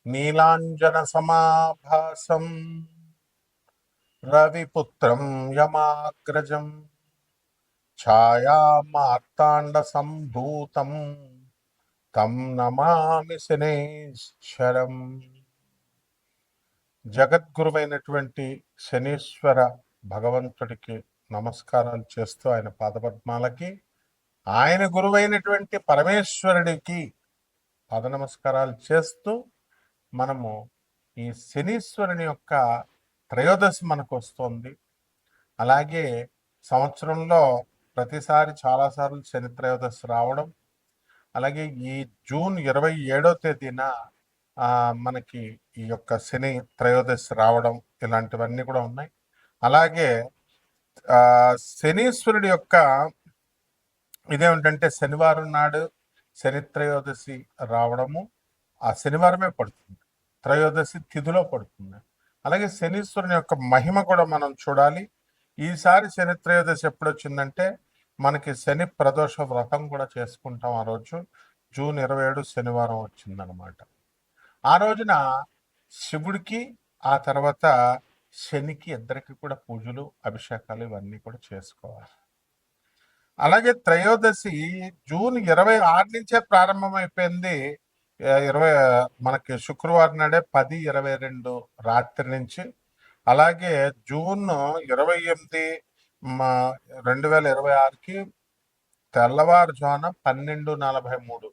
నీలాంజన సమాభాసం రవిపుత్రం యమాగ్రజం ఛాయా మార్తాండ సంభూతం తం నమామి శనేశ్వరం. జగద్గురువైనటువంటి శనీశ్వర భగవంతుడికి నమస్కారాలు చేస్తూ ఆయన పాదపద్మాలకి, ఆయన గురువైనటువంటి పరమేశ్వరుడికి పాద నమస్కారాలు చేస్తూ మనము ఈ శనీశ్వరుని యొక్క త్రయోదశి మనకు వస్తుంది. అలాగే సంవత్సరంలో ప్రతిసారి చాలాసార్లు శని త్రయోదశి రావడం, అలాగే ఈ జూన్ 27వ తేదీన మనకి ఈ యొక్క శని త్రయోదశి రావడం, ఇలాంటివన్నీ కూడా ఉన్నాయి. అలాగే శనీశ్వరుడి యొక్క ఇదేమిటంటే శనివారం నాడు శని త్రయోదశి రావడము ఆ శనివారమే పడుతుంది, త్రయోదశి తిథిలో పడుతుంది. అలాగే శనీశ్వరుని యొక్క మహిమ కూడా మనం చూడాలి. ఈసారి శని త్రయోదశి ఎప్పుడు వచ్చిందంటే మనకి శని ప్రదోష వ్రతం కూడా చేసుకుంటాం. ఆ రోజు జూన్ 27 శనివారం వచ్చిందనమాట. ఆ రోజున శివుడికి ఆ తర్వాత శనికి ఇద్దరికి కూడా పూజలు, అభిషేకాలు ఇవన్నీ కూడా చేసుకోవాలి. అలాగే త్రయోదశి జూన్ 26 నుంచే ప్రారంభమైపోయింది. మనకి శుక్రవారం నాడే 10:22 రాత్రి నుంచి. అలాగే జూన్ 28 2026కి తెల్లవారుజామున 12:43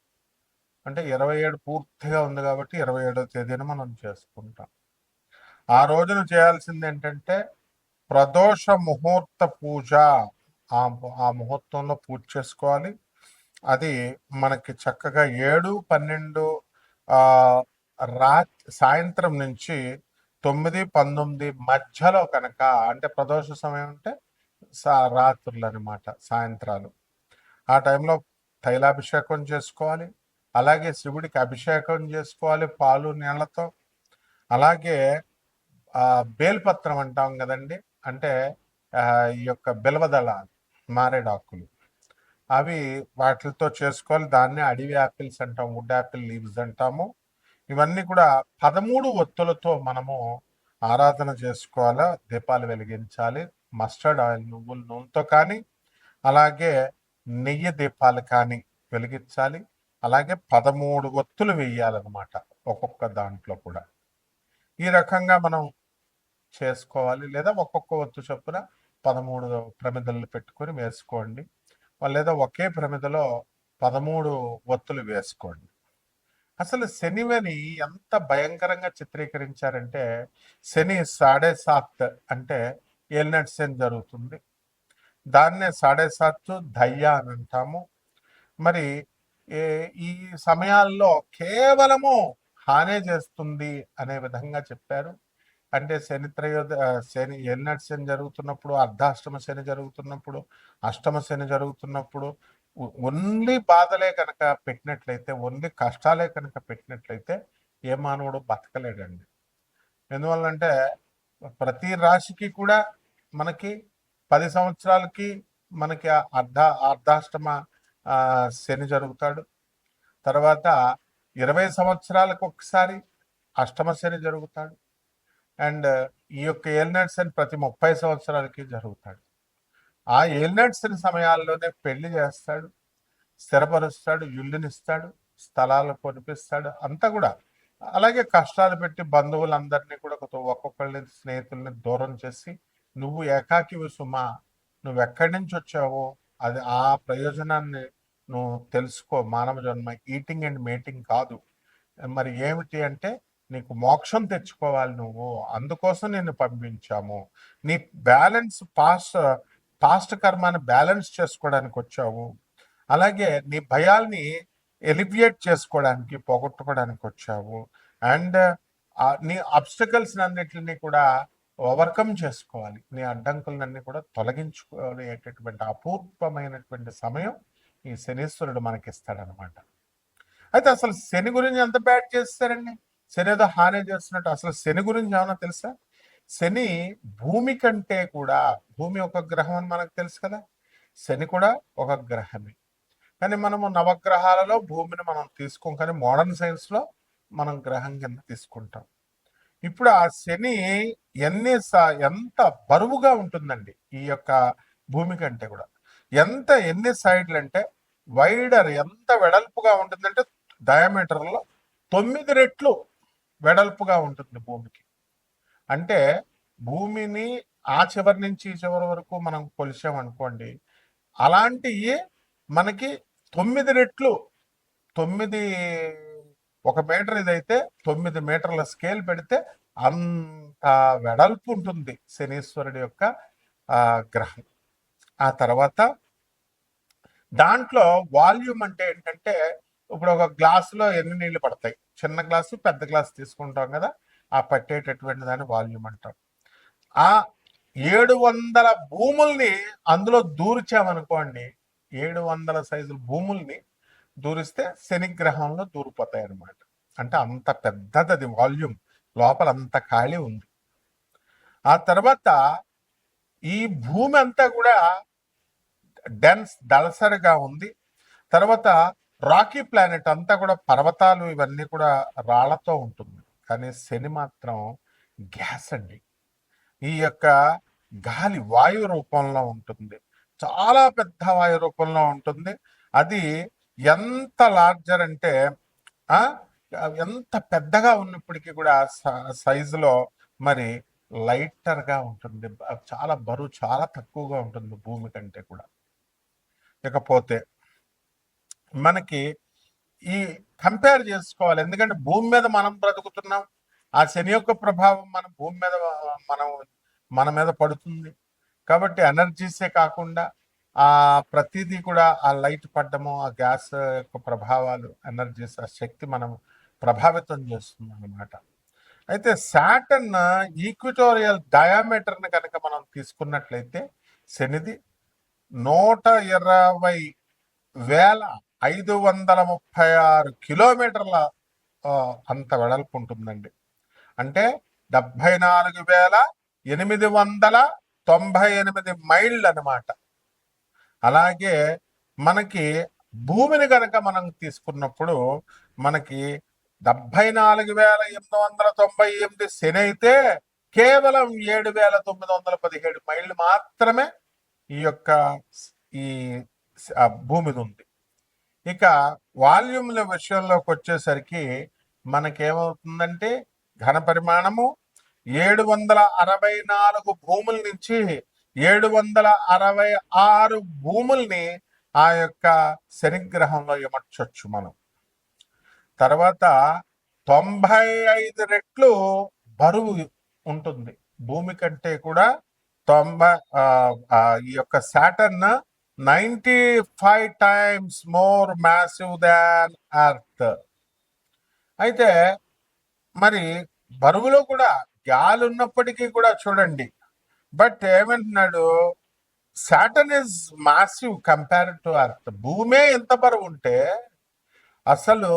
అంటే 27 పూర్తిగా ఉంది కాబట్టి 27వ తేదీన మనం చేసుకుంటాం. ఆ రోజున చేయాల్సింది ఏంటంటే ప్రదోష ముహూర్త పూజ. ఆ ముహూర్తంలో పూజ చేసుకోవాలి. అది మనకి చక్కగా 7-12 సాయంత్రం నుంచి 9-19 మధ్యలో కనుక, అంటే ప్రదోష సమయం అంటే రాత్రులు అనమాట, సాయంత్రాలు. ఆ టైంలో తైలాభిషేకం చేసుకోవాలి. అలాగే శివుడికి అభిషేకం చేసుకోవాలి పాలు నీళ్లతో. అలాగే బేల్పత్రం అంటాం కదండి, అంటే ఈ యొక్క బిల్వదళాలు, మారేడాకులు, అవి వాటితో చేసుకోవాలి. దాన్ని అడవి యాపిల్స్ అంటాం, వుడ్ యాపిల్ లీవ్స్ అంటాము. ఇవన్నీ కూడా 13 ఒత్తులతో మనము ఆరాధన చేసుకోవాలా, దీపాలు వెలిగించాలి. మస్టర్డ్ ఆయిల్, నువ్వుల నూనెతో కానీ, అలాగే నెయ్యి దీపాలు కానీ వెలిగించాలి. అలాగే 13 ఒత్తులు వేయాలన్నమాట ఒక్కొక్క దాంట్లో కూడా. ఈ రకంగా మనం చేసుకోవాలి. లేదా ఒక్కొక్క ఒత్తు చొప్పున 13 ప్రమిదలు పెట్టుకొని వేసుకోండి, లేదా ఒకే ప్రమిదలో 13 ఒత్తులు వేసుకోండి. అసలు శనివని ఎంత భయంకరంగా చిత్రీకరించారంటే, శని 7.5 అంటే ఏలినాటి శని జరుగుతుంది. దాన్నే 7.5 దయ్య అని అంటాము. మరి ఈ సమయాల్లో కేవలము హానే చేస్తుంది అనే విధంగా చెప్పారు. అంటే శని ఏలినాటి శని జరుగుతున్నప్పుడు, అర్ధాష్టమ శని జరుగుతున్నప్పుడు, అష్టమ శని జరుగుతున్నప్పుడు ఓన్లీ బాధలే కనుక పెట్టినట్లయితే, ఓన్లీ కష్టాలే కనుక పెట్టినట్లయితే ఏ మానవుడు బతకలేడండి. ఎందువల్లంటే ప్రతి రాశికి కూడా మనకి 10 సంవత్సరాలకి మనకి అర్ధాష్టమ శని జరుగుతాడు. తర్వాత 20 సంవత్సరాలకు ఒకసారి అష్టమ శని జరుగుతాడు. అండ్ ఈ యొక్క ఏలినాటి శని ప్రతి 30 సంవత్సరాలకి జరుగుతాడు. ఆ ఏలినాటి శని సమయాల్లోనే పెళ్లి చేస్తాడు, స్థిరపరుస్తాడు, ఇల్లునిస్తాడు, స్థలాలు కొనిపిస్తాడు, అంతా కూడా. అలాగే కష్టాలు పెట్టి బంధువులందరినీ కూడా ఒక్కొక్కళ్ళని, స్నేహితుల్ని దూరం చేసి, నువ్వు ఏకాకివి సుమా, నువ్వెక్కడి నుంచి వచ్చావో అది ఆ ప్రయోజనాన్ని నువ్వు తెలుసుకో. మానవ జన్మ ఈటింగ్ అండ్ మేటింగ్ కాదు. మరి ఏమిటి అంటే నీకు మోక్షం తెచ్చుకోవాలి నువ్వు, అందుకోసం నిన్ను పంపించాము. నీ బ్యాలెన్స్ పాస్ట్ కర్మాన్ని బ్యాలెన్స్ చేసుకోవడానికి వచ్చావు. అలాగే నీ భయాల్ని ఎలివియేట్ చేసుకోవడానికి, పోగొట్టుకోవడానికి వచ్చావు. అండ్ నీ అబ్స్టకల్స్ అన్నిటిని కూడా ఓవర్కమ్ చేసుకోవాలి. నీ అడ్డంకులన్నీ కూడా తొలగించుకునేటటువంటి అపూర్వమైనటువంటి సమయం ఈ శనీశ్వరుడు మనకిస్తాడనమాట. అయితే అసలు శని గురించి ఎంత బ్యాడ్ చేస్తారండి? శని ఏదో హాని చేస్తున్నట్టు. అసలు శని గురించి ఏమన్నా తెలుసా? శని భూమి కంటే కూడా, భూమి ఒక గ్రహం అని మనకు తెలుసు కదా, శని కూడా ఒక గ్రహమే. కానీ మనము నవగ్రహాలలో భూమిని మనం తీసుకోం. కానీ మోడర్న్ సైన్స్లో మనం గ్రహం కింద తీసుకుంటాం. ఇప్పుడు ఆ శని ఎంత బరువుగా ఉంటుందండి ఈ యొక్క భూమి కంటే కూడా. ఎన్ని సైడ్లు అంటే వైడర్ ఎంత వెడల్పుగా ఉంటుందంటే డయామీటర్లో 9 రెట్లు వెడల్పుగా ఉంటుంది భూమికి. అంటే భూమిని ఆ చివరి నుంచి ఈ చివరి వరకు మనం కొలిచామనుకోండి, అలాంటివి మనకి 9 రెట్లు 9 1 మీటర్ ఇదైతే 9 మీటర్ల స్కేల్ పెడితే అంత వెడల్పు ఉంటుంది శనీశ్వరుడి యొక్క గ్రహం. ఆ తర్వాత దాంట్లో వాల్యూమ్ అంటే ఏంటంటే, ఇప్పుడు ఒక గ్లాసులో ఎన్ని నీళ్లు పడతాయి, చిన్న గ్లాసు పెద్ద గ్లాసు తీసుకుంటాం కదా, ఆ పట్టేటటువంటి దాన్ని వాల్యూమ్ అంటాం. ఆ 700 భూముల్ని అందులో దూర్చామనుకోండి, 700 సైజుల భూముల్ని దూరిస్తే శనిగ్రహంలో దూరిపోతాయి అన్నమాట. అంటే అంత పెద్దది అది వాల్యూమ్, లోపల అంత ఖాళీ ఉంది. ఆ తర్వాత ఈ భూమి అంతా కూడా దళసరిగా ఉంది. తర్వాత రాకీ ప్లానెట్ అంతా కూడా పర్వతాలు ఇవన్నీ కూడా రాళ్లతో ఉంటుంది. కానీ శని మాత్రం గ్యాస్ అండి. ఈ యొక్క గాలి వాయు రూపంలో ఉంటుంది, చాలా పెద్ద వాయు రూపంలో ఉంటుంది. అది ఎంత లార్జర్ అంటే ఎంత పెద్దగా ఉన్నప్పటికీ కూడా సైజులో మరి లైటర్గా ఉంటుంది. చాలా బరువు చాలా తక్కువగా ఉంటుంది భూమి కంటే కూడా. ఇకపోతే మనకి ఈ కంపేర్ చేసుకోవాలి, ఎందుకంటే భూమి మీద మనం బ్రతుకుతున్నాం, ఆ శని యొక్క ప్రభావం మన భూమి మీద మన మీద పడుతుంది. కాబట్టి ఎనర్జీసే కాకుండా ఆ ప్రతిదీ కూడా ఆ లైట్ పడ్డము, ఆ గ్యాస్ యొక్క ప్రభావాలు, ఎనర్జీస్, ఆ శక్తి మనం ప్రభావితం చేస్తుంది అన్నమాట. అయితే సాటర్న్ ఈక్విటోరియల్ డయామీటర్ని కనుక మనం తీసుకున్నట్లయితే శనిది 120,536 కిలోమీటర్ల అంత వెడల్పు ఉంటుందండి. అంటే 74,898 మైళ్ళు అనమాట. అలాగే మనకి భూమిని కనుక మనం తీసుకున్నప్పుడు మనకి 74,898 శని అయితే కేవలం 7,917 మైళ్ళు మాత్రమే ఈ యొక్క ఈ భూమిది ఉంది. ఇక వాల్యూమ్ల విషయంలోకి వచ్చేసరికి మనకేమవుతుందంటే ఘన పరిమాణము 764 భూముల నుంచి 766 భూముల్ని ఆ యొక్క శనిగ్రహంలో ఇమర్చొచ్చు మనం. తర్వాత 95 రెట్లు బరువు ఉంటుంది భూమి కంటే కూడా. ఈ యొక్క సాటర్న్ 95 times మోర్ మ్యాసివ్ దాన్ ఎర్త్. అయితే మరి బరువులో కూడా గాలి ఉన్నప్పటికీ కూడా చూడండి, బట్ ఏమంటున్నాడు, Saturn is massive compared to earth. భూమే ఎంత బరువు ఉంటే అసలు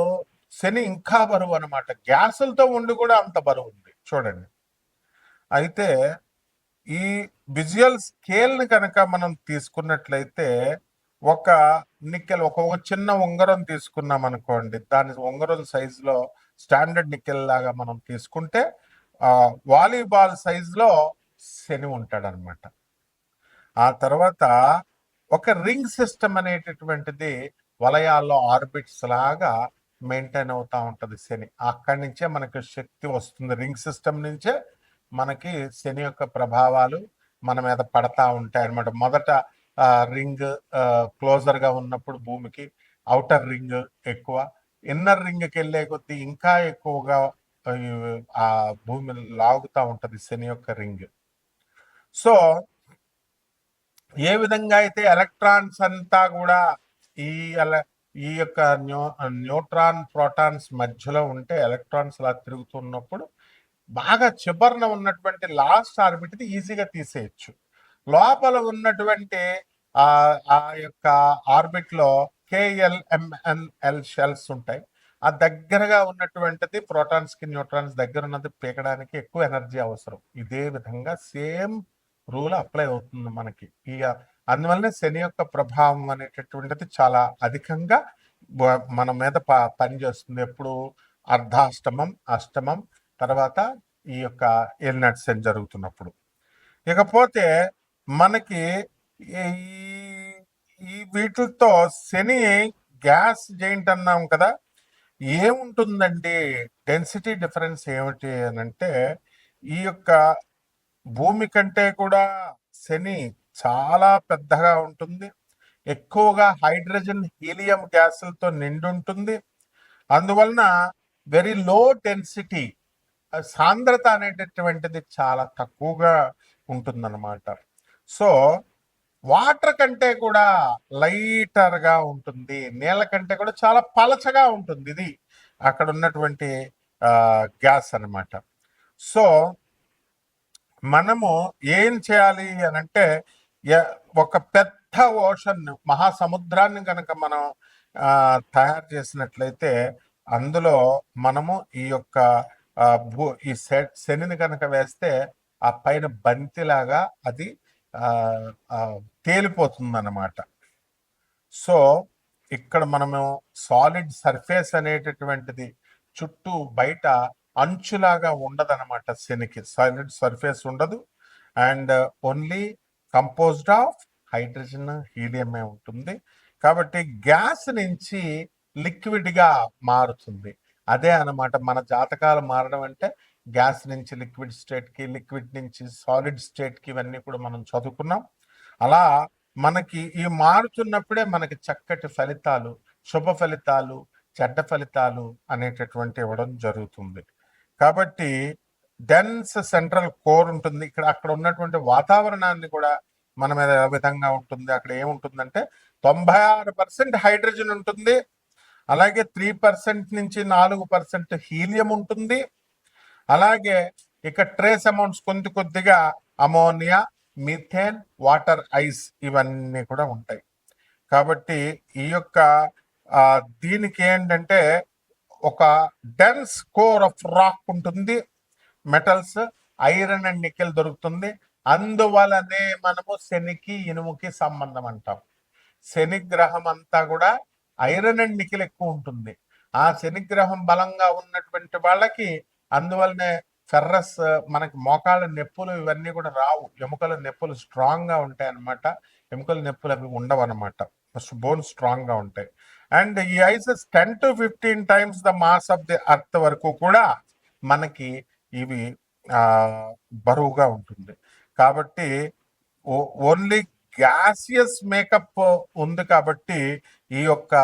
శని ఇంకా బరువు అనమాట. గ్యాసులతో ఉండి కూడా అంత బరువు ఉంది చూడండి. అయితే ఈ విజువల్ స్కేల్ని కనుక మనం తీసుకున్నట్లయితే ఒక నికెల్, ఒక చిన్న ఉంగరం తీసుకున్నాం అనుకోండి, దాని ఉంగరం సైజులో స్టాండర్డ్ నికెల్ లాగా మనం తీసుకుంటే వాలీబాల్ సైజులో శని ఉంటాడు అనమాట. ఆ తర్వాత ఒక రింగ్ సిస్టమ్ అనేటటువంటిది వలయాల్లో ఆర్బిట్స్ లాగా మెయింటైన్ అవుతా ఉంటుంది శని. అక్కడి నుంచే మనకి శక్తి వస్తుంది. రింగ్ సిస్టమ్ నుంచే మనకి శని యొక్క ప్రభావాలు మన మీద పడతా ఉంటాయి అనమాట. మొదట రింగ్ క్లోజర్ గా ఉన్నప్పుడు భూమికి అవుటర్ రింగ్ ఎక్కువ, ఇన్నర్ రింగ్కి వెళ్ళే కొద్దీ ఇంకా ఎక్కువగా ఆ భూమి లాగుతూ ఉంటది శని యొక్క రింగ్. సో ఏ విధంగా అయితే ఎలక్ట్రాన్స్ అంతా కూడా ఈ యొక్క న్యూట్రాన్ ప్రోటాన్స్ మధ్యలో ఉంటే ఎలక్ట్రాన్స్ అలా తిరుగుతున్నప్పుడు బాగా చివరన ఉన్నటువంటి లాస్ట్ ఆర్బిట్ ఈజీగా తీసేయచ్చు. లోపల ఉన్నటువంటి ఆ యొక్క ఆర్బిట్ లో KLMNL షెల్స్ ఉంటాయి. ఆ దగ్గరగా ఉన్నటువంటిది ప్రోటాన్స్ కి న్యూట్రాన్స్ దగ్గర ఉన్నది పీకడానికి ఎక్కువ ఎనర్జీ అవసరం. ఇదే విధంగా సేమ్ రూల్ అప్లై అవుతుంది మనకి. అందువల్లనే శని యొక్క ప్రభావం అనేటటువంటిది చాలా అధికంగా మన మీద పనిచేస్తుంది. ఎప్పుడు అర్ధాష్టమం, అష్టమం, తర్వాత ఈ యొక్క ఏలినాటి శని జరుగుతున్నప్పుడు. ఇకపోతే మనకి ఈ ఈ వీటితో శని గ్యాస్ జెయింట్ అన్నాం కదా, ఏముంటుందండి డెన్సిటీ డిఫరెన్స్ ఏమిటి అని అంటే, ఈ యొక్క భూమి కంటే కూడా శని చాలా పెద్దగా ఉంటుంది, ఎక్కువగా హైడ్రోజన్ హీలియం గ్యాసులతో నిండి ఉంటుంది. అందువలన వెరీ లో డెన్సిటీ, సాంద్రత అనేటటువంటిది చాలా తక్కువగా ఉంటుందన్నమాట. సో వాటర్ కంటే కూడా లైటర్గా ఉంటుంది, నీళ్ళ కంటే కూడా చాలా పలచగా ఉంటుంది. ఇది అక్కడ ఉన్నటువంటి గ్యాస్ అన్నమాట. సో మనము ఏం చేయాలి అని అంటే, ఒక పెద్ద ఓషన్, మహాసముద్రాన్ని కనుక మనం తయారు చేసినట్లయితే అందులో మనము ఈ యొక్క ఈ శనిని కనుక వేస్తే ఆ పైన బంతిలాగా అది తేలిపోతుంది అన్నమాట. సో ఇక్కడ మనము సాలిడ్ సర్ఫేస్ అనేటటువంటిది చుట్టూ బయట అంచులాగా ఉండదన్నమాట. శనికి సాలిడ్ సర్ఫేస్ ఉండదు, and only composed of hydrogen హీలియమే ఉంటుంది. కాబట్టి గ్యాస్ నుంచి లిక్విడ్గా మారుతుంది. అదే అన్నమాట మన జాతకాలు మారడం అంటే, గ్యాస్ నుంచి లిక్విడ్ స్టేట్కి, లిక్విడ్ నుంచి సాలిడ్ స్టేట్కి, ఇవన్నీ కూడా మనం చదువుకున్నాం. అలా మనకి ఈ మారుతున్నప్పుడే మనకి చక్కటి ఫలితాలు, శుభ ఫలితాలు, చెడ్డ ఫలితాలు అనేటటువంటి ఇవ్వడం జరుగుతుంది. కాబట్టి డెన్స్ సెంట్రల్ కోర్ ఉంటుంది. ఇక్కడ అక్కడ ఉన్నటువంటి వాతావరణాన్ని కూడా మన మీద ఏ విధంగా ఉంటుంది, అక్కడ ఏముంటుందంటే 96% హైడ్రోజన్ ఉంటుంది, అలాగే 3% నుంచి 4% హీలియం ఉంటుంది, అలాగే ఇక ట్రేస్ అమౌంట్స్ కొద్దిగా అమోనియా, మిథేన్, వాటర్ ఐస్ ఇవన్నీ కూడా ఉంటాయి. కాబట్టి ఈ యొక్క దీనికి ఏంటంటే ఒక డెన్స్ కోర్ ఆఫ్ రాక్ ఉంటుంది, మెటల్స్, ఐరన్ అండ్ నికెల్ దొరుకుతుంది. అందువలనే మనము శనికి ఇనుముకి సంబంధం అంటాం. శని గ్రహం అంతా కూడా ఐరన్ అండ్ నికెల్ ఎక్కువ ఉంటుంది. ఆ శని గ్రహం బలంగా ఉన్నటువంటి వాళ్ళకి అందువల్లనే ఫెర్రస్, మనకి మోకాళ్ళ నొప్పులు ఇవన్నీ కూడా రావు. ఎముకల నొప్పులు స్ట్రాంగ్ గా ఉంటాయి అన్నమాట. ఎముకల నొప్పులు అవి ఉండవు అనమాట, బోన్స్ స్ట్రాంగ్ గా ఉంటాయి. అండ్ ఈ ఐసెస్ 10 to 15 times the mass of the earth వరకు కూడా మనకి ఇవి బరువుగా ఉంటుంది. కాబట్టి ఓన్లీ గ్యాసియస్ మేకప్ ఉంది. కాబట్టి ఈ యొక్క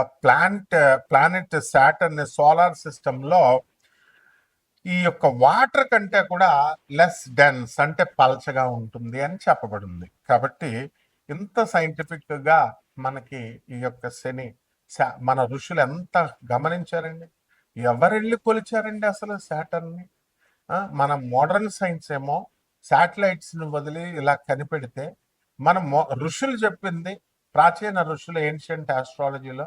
ప్లానెట్ సాటర్న్ సోలార్ సిస్టమ్ లో ఈ యొక్క వాటర్ కంటే కూడా లెస్ డెన్స్, అంటే పల్చగా ఉంటుంది అని చెప్పబడింది. కాబట్టి ఇంత సైంటిఫిక్ గా మనకి ఈ యొక్క శని, మన ఋషులు ఎంత గమనించారండి, ఎవరెళ్ళి కొలిచారండి అసలు సాటర్న్ని. మన మోడర్న్ సైన్స్ ఏమో శాటిలైట్స్ ని వదిలి ఇలా కనిపెడితే, మన ఋషులు చెప్పింది, ప్రాచీన ఋషులు ఏన్షియంట్ ఆస్ట్రాలజీలో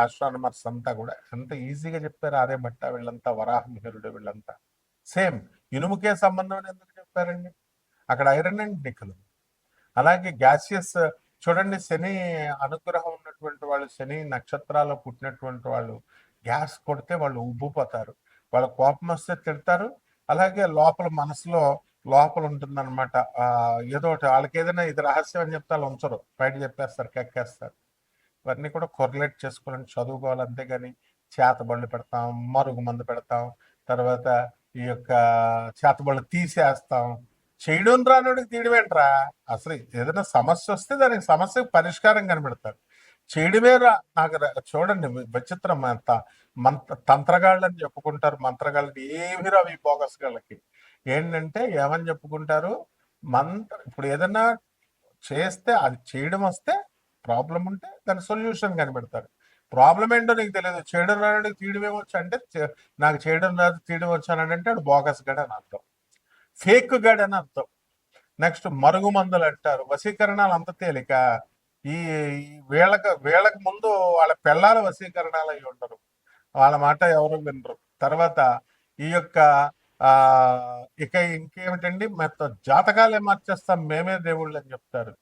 ఆస్ట్రానమర్స్ అంతా కూడా ఎంత ఈజీగా చెప్పారు. ఆర్యభట్ట వీళ్ళంతా, వరాహమిహిరుడు వీళ్ళంతా సేమ్ ఇనుముకే సంబంధం ఎందుకు చెప్పారండి. అక్కడ ఐరన్ అండ్ నికెల్. అలాగే గ్యాసియస్ చూడండి, శని అనుగ్రహం ఉన్నటువంటి వాళ్ళు, శని నక్షత్రాల్లో పుట్టినటువంటి వాళ్ళు గ్యాస్ కొడితే వాళ్ళు ఉబ్బిపోతారు, వాళ్ళ కోపం వస్తే తిడతారు. అలాగే లోపల మనసులో లోపల ఉంటుందన్నమాట ఏదో ఒకటి. వాళ్ళకి ఏదైనా ఇది రహస్యం అని చెప్తే వాళ్ళు ఉంచరు, బయట చెప్పేస్తారు, కెక్కేస్తారు. ఇవన్నీ కూడా కొరలేట్ చేసుకోవాలని చదువుకోవాలి. అంతేగాని చేతబళ్ళు పెడతాం, మరుగు మందు పెడతాం, తర్వాత ఈ యొక్క చేతబళ్ళు తీసేస్తాం. చేయడం రానుడికి తీయడమేంట్రా. అసలు ఏదైనా సమస్య వస్తే దానికి సమస్యకు పరిష్కారం కనిపెడతారు. చేయడమే నాకు చూడండి విచిత్రం. తంత్రగాళ్ళని చెప్పుకుంటారు, మంత్రగాళ్ళని ఏమి రావు ఈ బోగస్ గాళ్ళకి. ఏంటంటే ఏమని చెప్పుకుంటారు, ఇప్పుడు ఏదైనా చేస్తే అది చేయడం వస్తే ప్రాబ్లం ఉంటే దాని సొల్యూషన్ కనిపెడతారు. ప్రాబ్లం ఏంటో నీకు తెలియదు, చేయడం రాడు తీయడం ఏమొచ్చు అంటే, నాకు చేయడం రాదు తీయడం వచ్చానంటే వాడు బోగస్ గడ్ అని అర్థం, ఫేక్ గడ్ అని అర్థం. నెక్స్ట్ మరుగు మందులు అంటారు. వశీకరణాలు అంత తేలిక. ఈ వీళ్ళకి ముందు వాళ్ళ పిల్లల వశీకరణాలు అయి ఉండరు, వాళ్ళ మాట ఎవరు వినరు. తర్వాత ఈ యొక్క ఇక ఇంకేమిటండి, జాతకాలే మార్చేస్తాం మేమే దేవుళ్ళు అని చెప్తారు.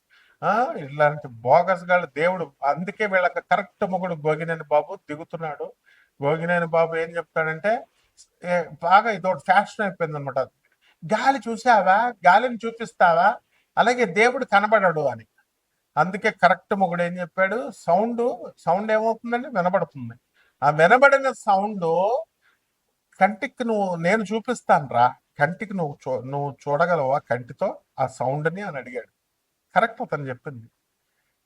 ఇలాంటి బోగస్ గాళ్ళు దేవుడు. అందుకే వీళ్ళకి కరెక్ట్ మొగుడు గోగినేని బాబు దిగుతున్నాడు. గోగినేని బాబు ఏం చెప్తాడంటే బాగా ఇదొకటి ఫ్యాషన్ అయిపోయింది అనమాట. గాలి చూసావా, గాలిని చూపిస్తావా, అలాగే దేవుడు కనబడడు అని. అందుకే కరెక్ట్ మొగుడు ఏం చెప్పాడు, సౌండ్ ఏమవుతుందండి, వినబడుతుంది. ఆ వినబడిన సౌండ్ కంటికి నేను చూపిస్తాను రా, కంటికి నువ్వు చూడగలవా కంటితో ఆ సౌండ్ని అని అడిగాడు. కరెక్ట్ అతను చెప్పింది.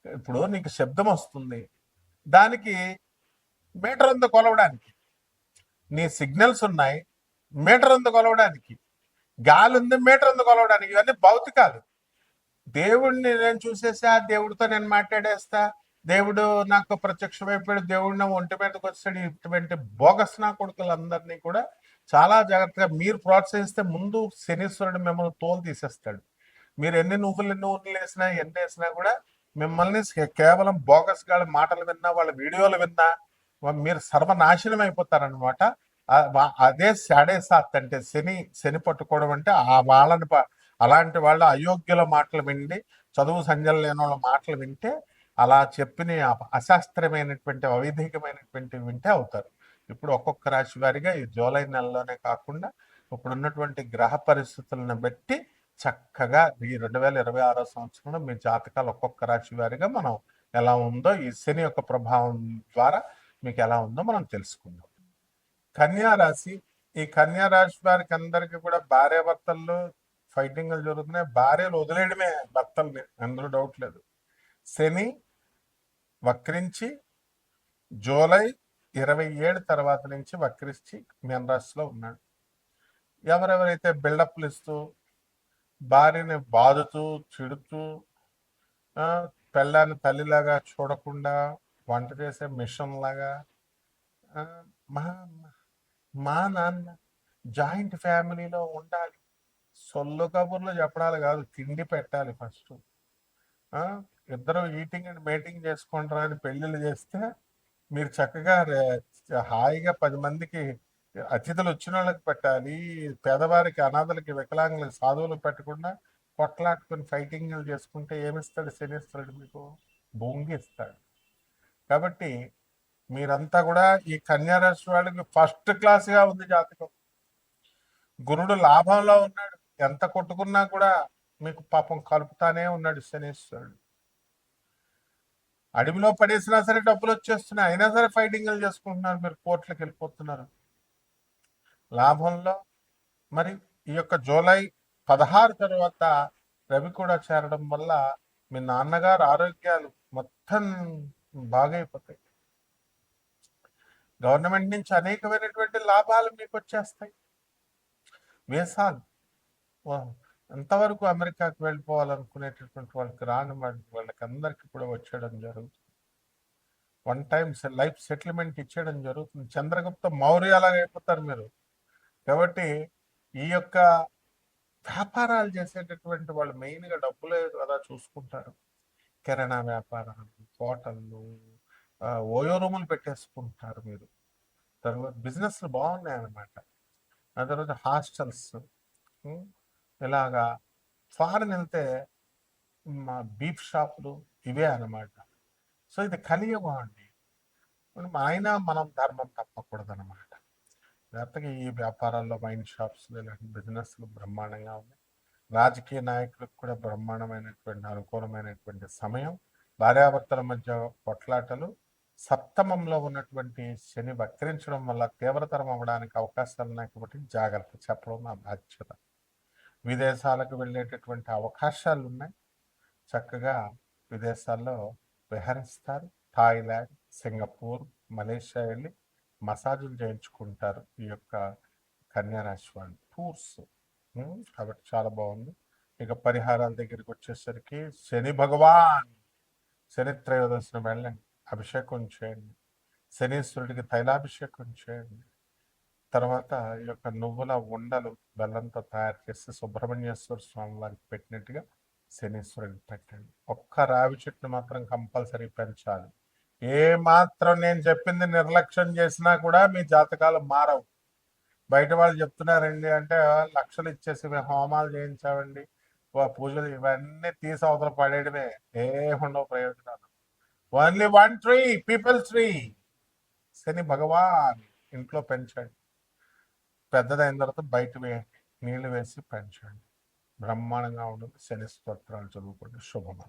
ఇప్పుడు నీకు శబ్దం వస్తుంది, దానికి మీటర్ ఉంది కొలవడానికి, నీ సిగ్నల్స్ ఉన్నాయి మీటర్ ఉంది కొలవడానికి, గాలి ఉంది మీటర్ ఉంది కొలవడానికి. ఇవన్నీ భౌతికాలు. దేవుడిని నేను చూసేసా, దేవుడితో నేను మాట్లాడేస్తా, దేవుడు నాకు ప్రత్యక్షమైపోయాడు, దేవుడు నా ఒంటి మీదకి వచ్చాడు, ఇటువంటి బోగస్ నా కొడుకులందరినీ కూడా చాలా జాగ్రత్తగా మీరు ప్రోత్సహిస్తే ముందు శనీశ్వరుడు మిమ్మల్ని తోలు తీసేస్తాడు. మీరు ఎన్ని నువ్వులు వేసినా ఎన్ని వేసినా కూడా మిమ్మల్ని కేవలం బోగస్ గాళ్ళ మాటలు విన్నా, వాళ్ళ వీడియోలు విన్నా మీరు సర్వనాశనం అయిపోతారనమాట. అదే సాడే సాత్ అంటే శని పట్టుకోవడం అంటే ఆ వాళ్ళని అలాంటి వాళ్ళు అయోగ్యుల మాటలు విండి, చదువు సంజలు లేని వాళ్ళ మాటలు వింటే, అలా చెప్పిన అశాస్త్రమైనటువంటి అవైధికమైనటువంటి వింటే అవుతారు. ఇప్పుడు ఒక్కొక్క రాశి వారిగా ఈ జూలై నెలలోనే కాకుండా ఇప్పుడున్నటువంటి గ్రహ పరిస్థితులను బట్టి చక్కగా ఈ 2026 సంవత్సరంలో మీ జాతకాలు ఒక్కొక్క రాశి వారిగా మనం ఎలా ఉందో ఈ శని యొక్క ప్రభావం ద్వారా మీకు ఎలా ఉందో మనం తెలుసుకుందాం. కన్యా రాశి, ఈ కన్యా రాశి వారికి అందరికీ కూడా భార్యాభర్తల్లో ఫైటింగ్లు జరుగుతున్నాయి. భార్యలు వదిలేయడమే భర్తల్ని, అందులో డౌట్ లేదు. శని వక్రించి జూలై 27 తర్వాత నుంచి వక్రించి మీన రాశిలో ఉన్నాడు. ఎవరెవరైతే బిల్డప్లు ఇస్తూ భార్యని బాదుతూ చిడుతూ పెళ్ళాన్ని తల్లిలాగా చూడకుండా వంట చేసే మిషన్ లాగా, మా మా నాన్న జాయింట్ ఫ్యామిలీలో ఉండాలి, సొల్లు కబుర్లు చెప్పడాలు కాదు, తిండి పెట్టాలి ఫస్ట్, ఇద్దరు ఈటింగ్ అండ్ మేటింగ్ చేసుకుంటారా అని పెళ్ళిళ్ళు చేస్తే మీరు చక్కగా హాయిగా 10 మందికి అతిథులు వచ్చిన వాళ్ళకి పెట్టాలి, పేదవారికి అనాథలకి వికలాంగులకి సాధువులు పెట్టకుండా కొట్లాట్టుకుని ఫైటింగ్లు చేసుకుంటే ఏమిస్తాడు శనిస్తాడు, మీకు బొంగి ఇస్తాడు. కాబట్టి మీరంతా కూడా ఈ కన్యా రాశి వాళ్ళకి ఫస్ట్ క్లాస్గా ఉంది జాతకం. గురుడు లాభంలో ఉన్నాడు, ఎంత కొట్టుకున్నా కూడా మీకు పాపం కలుపుతానే ఉన్నాడు శనీశ్వరుడు. అడవిలో పడేసినా సరే డబ్బులు వచ్చేస్తున్నాయి, అయినా సరే ఫైటింగ్లు చేసుకుంటున్నారు, మీరు కోర్టులకు వెళ్ళిపోతున్నారు లాభంలో. మరి ఈ యొక్క జూలై 16 తర్వాత రవి కూడా చేరడం వల్ల మీ నాన్నగారు ఆరోగ్యాలు మొత్తం బాగైపోతాయి. గవర్నమెంట్ నుంచి అనేకమైనటువంటి లాభాలు మీకు వచ్చేస్తాయి. వేసాలు ఎంతవరకు అమెరికాకు వెళ్ళిపోవాలనుకునేటటువంటి వాళ్ళకి రాని వాళ్ళకి అందరికీ కూడా వచ్చేయడం జరుగుతుంది. 1 టైం లైఫ్ సెటిల్మెంట్ ఇచ్చేయడం జరుగుతుంది. చంద్రగుప్త మౌర్య అలాగ అయిపోతారు మీరు. కాబట్టి ఈ యొక్క వ్యాపారాలు చేసేటటువంటి వాళ్ళు మెయిన్గా డబ్బులే కదా చూసుకుంటారు. కిరాణా వ్యాపారాలు, హోటళ్ళు, ఓయో రూములు పెట్టేసుకుంటారు మీరు. తర్వాత బిజినెస్లు బాగున్నాయి అన్నమాట. ఆ తర్వాత హాస్టల్స్, ఇలాగా ఫారెన్ వెళ్తే బీఫ్ షాపులు ఇవే అన్నమాట. సో ఇది కలియుగం అండి. అయినా మనం ధర్మం తప్పకూడదు అన్నమాట. లేకపోతే ఈ వ్యాపారాల్లో వైన్ షాప్స్ ఇలాంటి బిజినెస్లు బ్రహ్మాండంగా ఉన్నాయి. రాజకీయ నాయకులకు కూడా బ్రహ్మాండమైనటువంటి అనుకూలమైనటువంటి సమయం. భార్యాభర్తల మధ్య కొట్లాటలు, సప్తమంలో ఉన్నటువంటి శని వక్రించడం వల్ల తీవ్రతరం అవ్వడానికి అవకాశాలు ఉన్నాయి. కాబట్టి జాగ్రత్త చెప్పడం నా బాధ్యత. విదేశాలకు వెళ్ళేటటువంటి అవకాశాలు ఉన్నాయి. చక్కగా విదేశాల్లో విహరిస్తారు. థాయిలాండ్, సింగపూర్, మలేషియా వెళ్ళి మసాజులు చేయించుకుంటారు ఈ యొక్క కన్యా రాశి వాళ్ళు, టూర్స్. కాబట్టి చాలా బాగుంది. ఇక పరిహారాల దగ్గరికి వచ్చేసరికి శని భగవాన్ శని త్రయోదశిని వెళ్ళండి, అభిషేకం చేయండి, శనీశ్వరుడికి తైలాభిషేకం చేయండి. తర్వాత ఈ యొక్క నువ్వుల ఉండలు బెల్లంతో తయారు చేసి సుబ్రహ్మణ్యేశ్వర స్వామి వారికి పెట్టినట్టుగా శనీశ్వరుడికి పెట్టండి. ఒక్క రావి చెట్టును మాత్రం కంపల్సరీ పెంచాలి. ఏ మాత్రం నేను చెప్పింది నిర్లక్ష్యం చేసినా కూడా మీ జాతకాలు మారవు. బయట వాళ్ళు చెప్తున్నారండి అంటే లక్షలు ఇచ్చేసి మేము హోమాలు చేయించామండి, పూజలు, ఇవన్నీ తీసి అవతల పడేయడమే, ఏముండవు ప్రయోజనాలు. ఓన్లీ 1 ట్రీ, పీపుల్ ట్రీ, శని భగవాన్. ఇంట్లో పెంచండి. పెద్దదైన తర్వాత బయట వేయండి, నీళ్లు వేసి పెంచండి. బ్రహ్మాండంగా ఉంటుంది. శని స్తోత్రాలు చదువుకోండి. శుభం.